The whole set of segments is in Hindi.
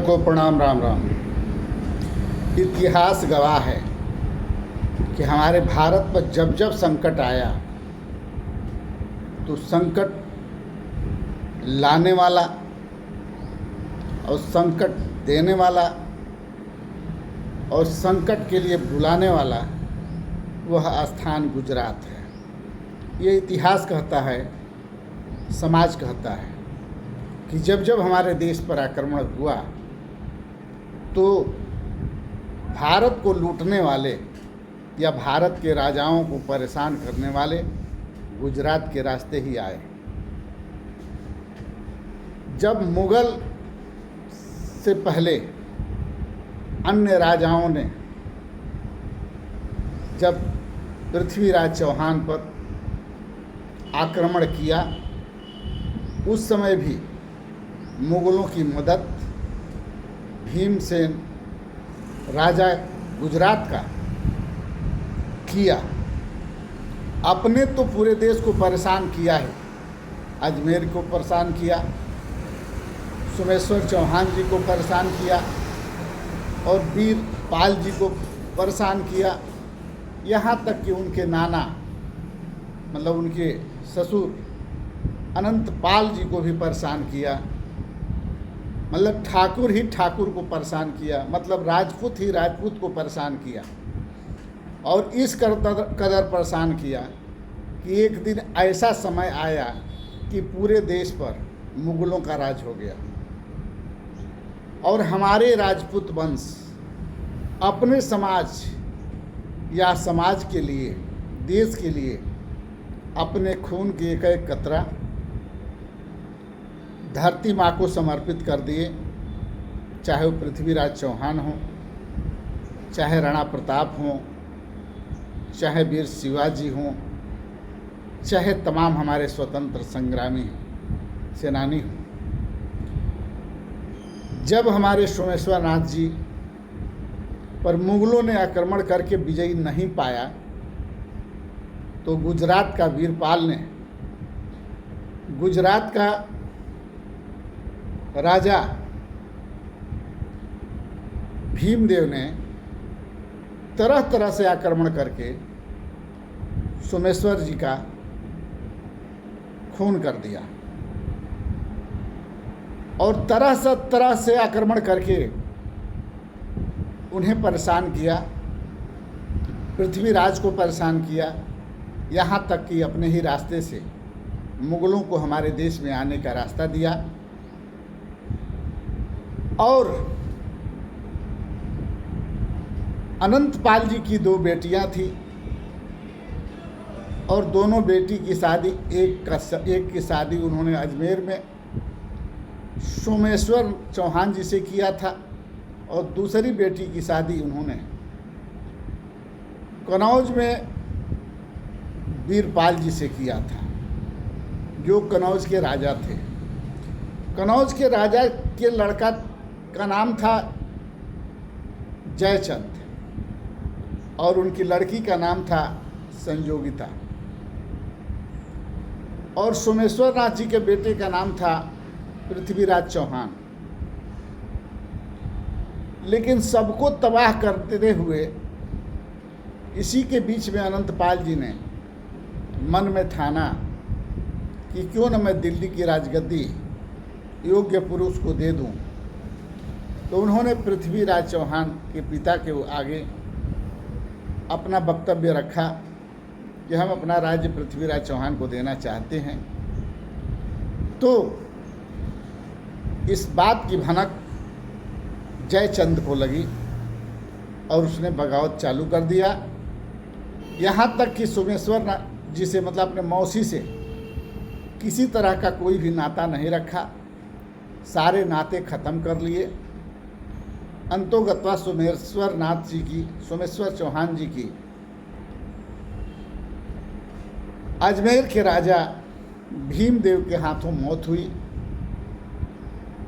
सबको प्रणाम। राम राम। इतिहास गवाह है कि हमारे भारत पर जब जब संकट आया तो संकट लाने वाला और संकट देने वाला और संकट के लिए बुलाने वाला वह स्थान गुजरात है। ये इतिहास कहता है, समाज कहता है कि जब जब हमारे देश पर आक्रमण हुआ तो भारत को लूटने वाले या भारत के राजाओं को परेशान करने वाले गुजरात के रास्ते ही आए। जब मुगल से पहले अन्य राजाओं ने जब पृथ्वीराज चौहान पर आक्रमण किया, उस समय भी मुगलों की मदद भीमसेन राजा गुजरात का किया। अपने तो पूरे देश को परेशान किया है, अजमेर को परेशान किया, सोमेश्वर चौहान जी को परेशान किया और वीर पाल जी को परेशान किया, यहाँ तक कि उनके नाना मतलब उनके ससुर अनंत पाल जी को भी परेशान किया। मतलब ठाकुर ही ठाकुर को परेशान किया, मतलब राजपूत ही राजपूत को परेशान किया। और इस कदर परेशान किया कि एक दिन ऐसा समय आया कि पूरे देश पर मुगलों का राज हो गया और हमारे राजपूत वंश अपने समाज या समाज के लिए, देश के लिए अपने खून के एक एक कतरा धरती माँ को समर्पित कर दिए। चाहे वो पृथ्वीराज चौहान हो, चाहे राणा प्रताप हो, चाहे वीर शिवाजी हों, चाहे तमाम हमारे स्वतंत्र संग्रामी सेनानी हों। जब हमारे सोमेश्वर नाथ जी पर मुगलों ने आक्रमण करके विजयी नहीं पाया तो गुजरात का वीरपाल ने, गुजरात का राजा भीमदेव ने तरह तरह से आक्रमण करके सोमेश्वर जी का खून कर दिया और तरह से आक्रमण करके उन्हें परेशान किया, पृथ्वीराज को परेशान किया, यहाँ तक कि अपने ही रास्ते से मुगलों को हमारे देश में आने का रास्ता दिया। और अनंत पाल जी की 2 बेटियां थी और दोनों बेटी की शादी एक की शादी उन्होंने अजमेर में सोमेश्वर चौहान जी से किया था और दूसरी बेटी की शादी उन्होंने कनौज में वीरपाल जी से किया था, जो कनौज के राजा थे। कनौज के राजा के लड़का का नाम था जयचंद और उनकी लड़की का नाम था संजोगिता और सोमेश्वर नाथ जी के बेटे का नाम था पृथ्वीराज चौहान। लेकिन सबको तबाह करते हुए इसी के बीच में अनंत पाल जी ने मन में ठाना कि क्यों न मैं दिल्ली की राजगद्दी योग्य पुरुष को दे दूं। तो उन्होंने पृथ्वीराज चौहान के पिता के आगे अपना वक्तव्य रखा कि हम अपना राज्य पृथ्वीराज चौहान को देना चाहते हैं। तो इस बात की भनक जयचंद को लगी और उसने बगावत चालू कर दिया। यहाँ तक कि सोमेश्वर जी से मतलब अपने मौसी से किसी तरह का कोई भी नाता नहीं रखा, सारे नाते ख़त्म कर लिए। अंतोगत्वा सोमेश्वर नाथ जी की, सोमेश्वर चौहान जी की अजमेर के राजा भीमदेव के हाथों मौत हुई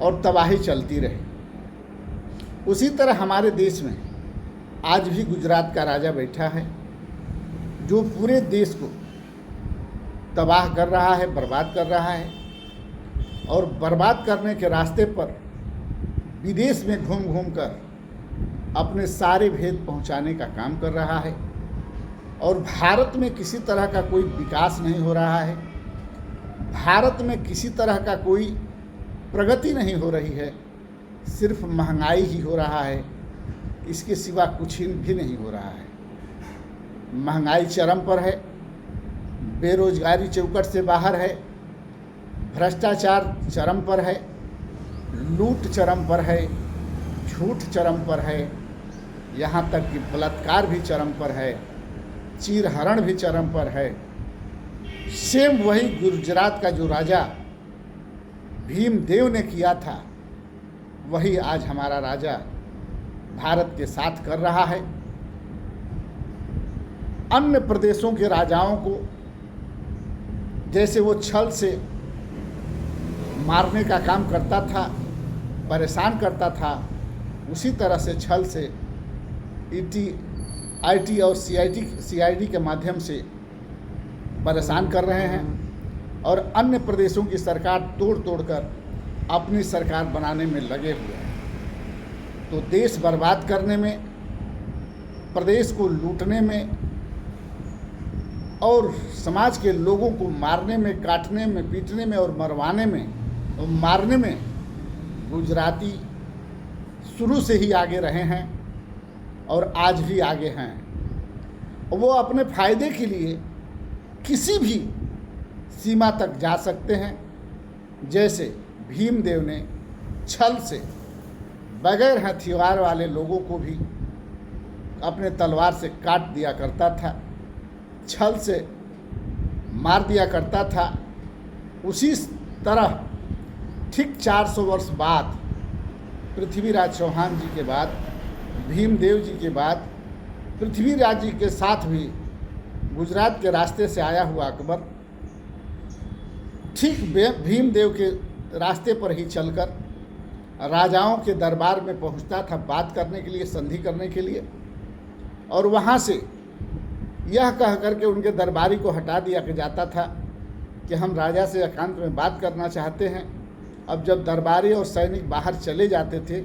और तबाही चलती रही। उसी तरह हमारे देश में आज भी गुजरात का राजा बैठा है जो पूरे देश को तबाह कर रहा है, बर्बाद कर रहा है और बर्बाद करने के रास्ते पर विदेश में घूम घूम कर अपने सारे भेद पहुंचाने का काम कर रहा है और भारत में किसी तरह का कोई विकास नहीं हो रहा है, भारत में किसी तरह का कोई प्रगति नहीं हो रही है, सिर्फ महंगाई ही हो रहा है, इसके सिवा कुछ ही भी नहीं हो रहा है। महंगाई चरम पर है, बेरोजगारी चौकट से बाहर है, भ्रष्टाचार चरम पर है, लूट चरम पर है, झूठ चरम पर है, यहाँ तक कि बलात्कार भी चरम पर है, चीरहरण भी चरम पर है। सेम वही गुजरात का जो राजा भीमदेव ने किया था, वही आज हमारा राजा भारत के साथ कर रहा है। अन्य प्रदेशों के राजाओं को जैसे वो छल से मारने का काम करता था, परेशान करता था, उसी तरह से छल से आईटी और सीआईडी के माध्यम से परेशान कर रहे हैं और अन्य प्रदेशों की सरकार तोड़ तोड़ कर अपनी सरकार बनाने में लगे हुए हैं। तो देश बर्बाद करने में, प्रदेश को लूटने में और समाज के लोगों को मारने में, काटने में, पीटने में और मरवाने में और मारने में गुजराती शुरू से ही आगे रहे हैं और आज भी आगे हैं। वो अपने फायदे के लिए किसी भी सीमा तक जा सकते हैं। जैसे भीमदेव ने छल से बगैर हथियार वाले लोगों को भी अपने तलवार से काट दिया करता था, छल से मार दिया करता था। उसी तरह ठीक 400 वर्ष बाद पृथ्वीराज चौहान जी के बाद, भीमदेव जी के बाद, पृथ्वीराज जी के साथ भी गुजरात के रास्ते से आया हुआ अकबर ठीक भीमदेव के रास्ते पर ही चलकर राजाओं के दरबार में पहुंचता था बात करने के लिए, संधि करने के लिए, और वहां से यह कह करके उनके दरबारी को हटा दिया कि जाता था कि हम राजा से एकांत में बात करना चाहते हैं। अब जब दरबारी और सैनिक बाहर चले जाते थे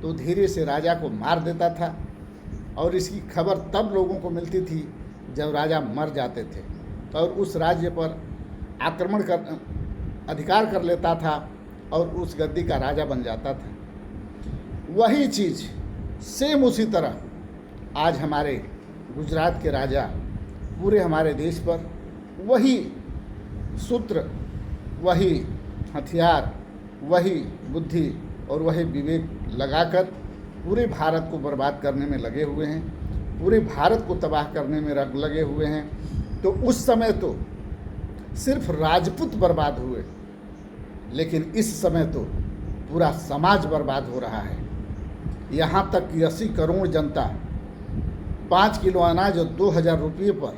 तो धीरे से राजा को मार देता था और इसकी खबर तब लोगों को मिलती थी जब राजा मर जाते थे और उस राज्य पर आक्रमण कर अधिकार कर लेता था और उस गद्दी का राजा बन जाता था। वही चीज़ सेम उसी तरह आज हमारे गुजरात के राजा पूरे हमारे देश पर वही सूत्र, वही हथियार, वही बुद्धि और वही विवेक लगाकर पूरे भारत को बर्बाद करने में लगे हुए हैं, पूरे भारत को तबाह करने में लगे हुए हैं। तो उस समय तो सिर्फ राजपूत बर्बाद हुए, लेकिन इस समय तो पूरा समाज बर्बाद हो रहा है। यहाँ तक कि 80 करोड़ जनता 5 किलो अनाज और 2000 रुपये पर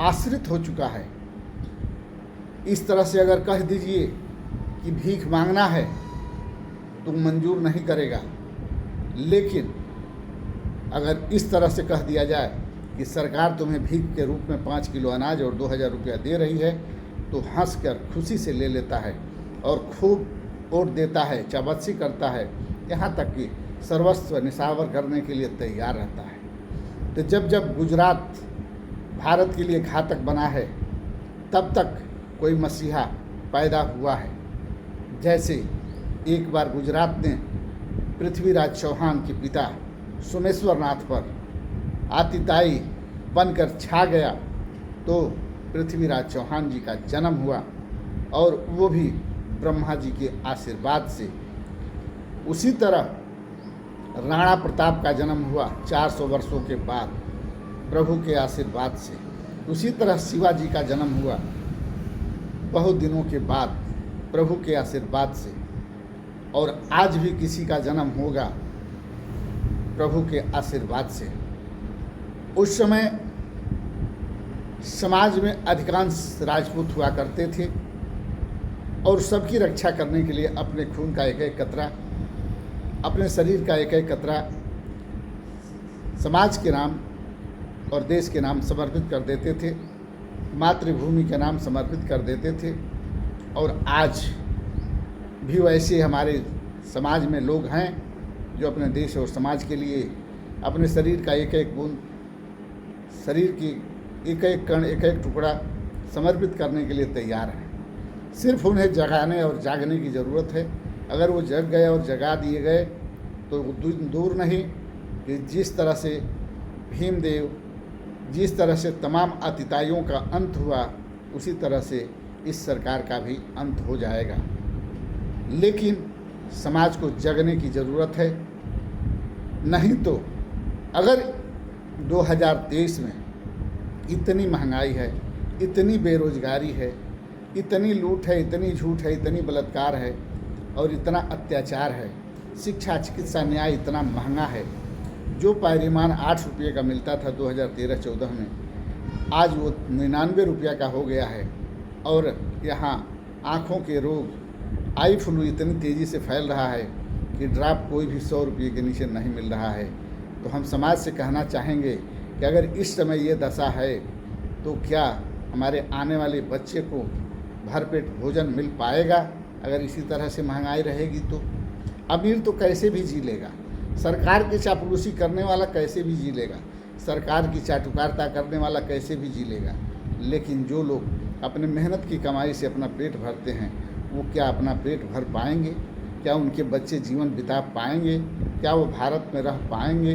आश्रित हो चुका है। इस तरह से अगर कह दीजिए कि भीख मांगना है तो मंजूर नहीं करेगा, लेकिन अगर इस तरह से कह दिया जाए कि सरकार तुम्हें भीख के रूप में 5 किलो अनाज और 2000 रुपया दे रही है तो हंसकर खुशी से ले लेता है और खूब वोट देता है, चाबत्सी करता है, यहाँ तक कि सर्वस्व निछावर करने के लिए तैयार रहता है। तो जब जब गुजरात भारत के लिए घातक बना है तब तक कोई मसीहा पैदा हुआ है। जैसे एक बार गुजरात ने पृथ्वीराज चौहान के पिता सोमेश्वर नाथ पर आतिताई बनकर छा गया तो पृथ्वीराज चौहान जी का जन्म हुआ और वो भी ब्रह्मा जी के आशीर्वाद से। उसी तरह राणा प्रताप का जन्म हुआ 400 वर्षों के बाद प्रभु के आशीर्वाद से। उसी तरह शिवाजी का जन्म हुआ बहुत दिनों के बाद प्रभु के आशीर्वाद से। और आज भी किसी का जन्म होगा प्रभु के आशीर्वाद से। उस समय समाज में अधिकांश राजपूत हुआ करते थे और सबकी रक्षा करने के लिए अपने खून का एक एक कतरा, अपने शरीर का एक एक कतरा समाज के नाम और देश के नाम समर्पित कर देते थे, मातृभूमि के नाम समर्पित कर देते थे। और आज भी वैसे हमारे समाज में लोग हैं जो अपने देश और समाज के लिए अपने शरीर का एक एक बूंद, शरीर की एक एक कण, एक एक टुकड़ा समर्पित करने के लिए तैयार हैं। सिर्फ उन्हें जगाने और जागने की ज़रूरत है। अगर वो जग गए और जगा दिए गए तो दूर नहीं कि जिस तरह से भीमदेव, जिस तरह से तमाम अतिताइयों का अंत हुआ, उसी तरह से इस सरकार का भी अंत हो जाएगा। लेकिन समाज को जगने की ज़रूरत है। नहीं तो अगर 2023 में इतनी महंगाई है, इतनी बेरोजगारी है, इतनी लूट है, इतनी झूठ है, इतनी बलात्कार है और इतना अत्याचार है, शिक्षा, चिकित्सा, न्याय इतना महंगा है, जो पायरीमान 8 रुपये का मिलता था 2013-14 में, आज वो 99 रुपया का हो गया है। और यहाँ आँखों के रोग, आई फ्लू इतनी तेज़ी से फैल रहा है कि ड्राप कोई भी 100 रुपये के नीचे नहीं मिल रहा है। तो हम समाज से कहना चाहेंगे कि अगर इस समय ये दशा है तो क्या हमारे आने वाले बच्चे को भरपेट भोजन मिल पाएगा? अगर इसी तरह से महंगाई रहेगी तो अमीर तो कैसे भी जी लेगा, सरकार की चापलूसी करने वाला कैसे भी जी लेगा, सरकार की चाटुकारिता करने वाला कैसे भी जी लेगा। लेकिन जो लोग अपने मेहनत की कमाई से अपना पेट भरते हैं, वो क्या अपना पेट भर पाएंगे? क्या उनके बच्चे जीवन बिता पाएंगे? क्या वो भारत में रह पाएंगे?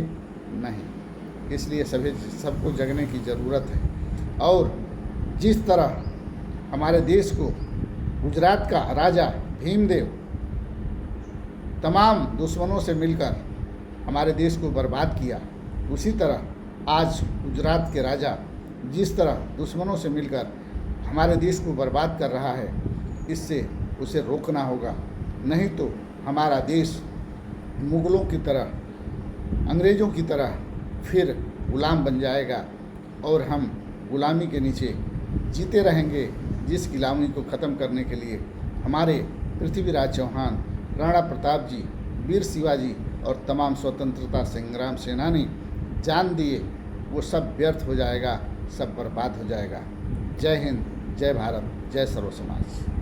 नहीं। इसलिए सबको जगने की ज़रूरत है। और जिस तरह हमारे देश को गुजरात का राजा भीमदेव तमाम दुश्मनों से मिलकर हमारे देश को बर्बाद किया, उसी तरह आज गुजरात के राजा जिस तरह दुश्मनों से मिलकर हमारे देश को बर्बाद कर रहा है, इससे उसे रोकना होगा। नहीं तो हमारा देश मुग़लों की तरह, अंग्रेज़ों की तरह फिर गुलाम बन जाएगा और हम गुलामी के नीचे जीते रहेंगे। जिस गुलामी को ख़त्म करने के लिए हमारे पृथ्वीराज चौहान, राणा प्रताप जी, वीर शिवाजी और तमाम स्वतंत्रता संग्राम सेनानी जान दिए, वो सब व्यर्थ हो जाएगा, सब बर्बाद हो जाएगा। जय हिंद, जय भारत, जय सर्व समाज।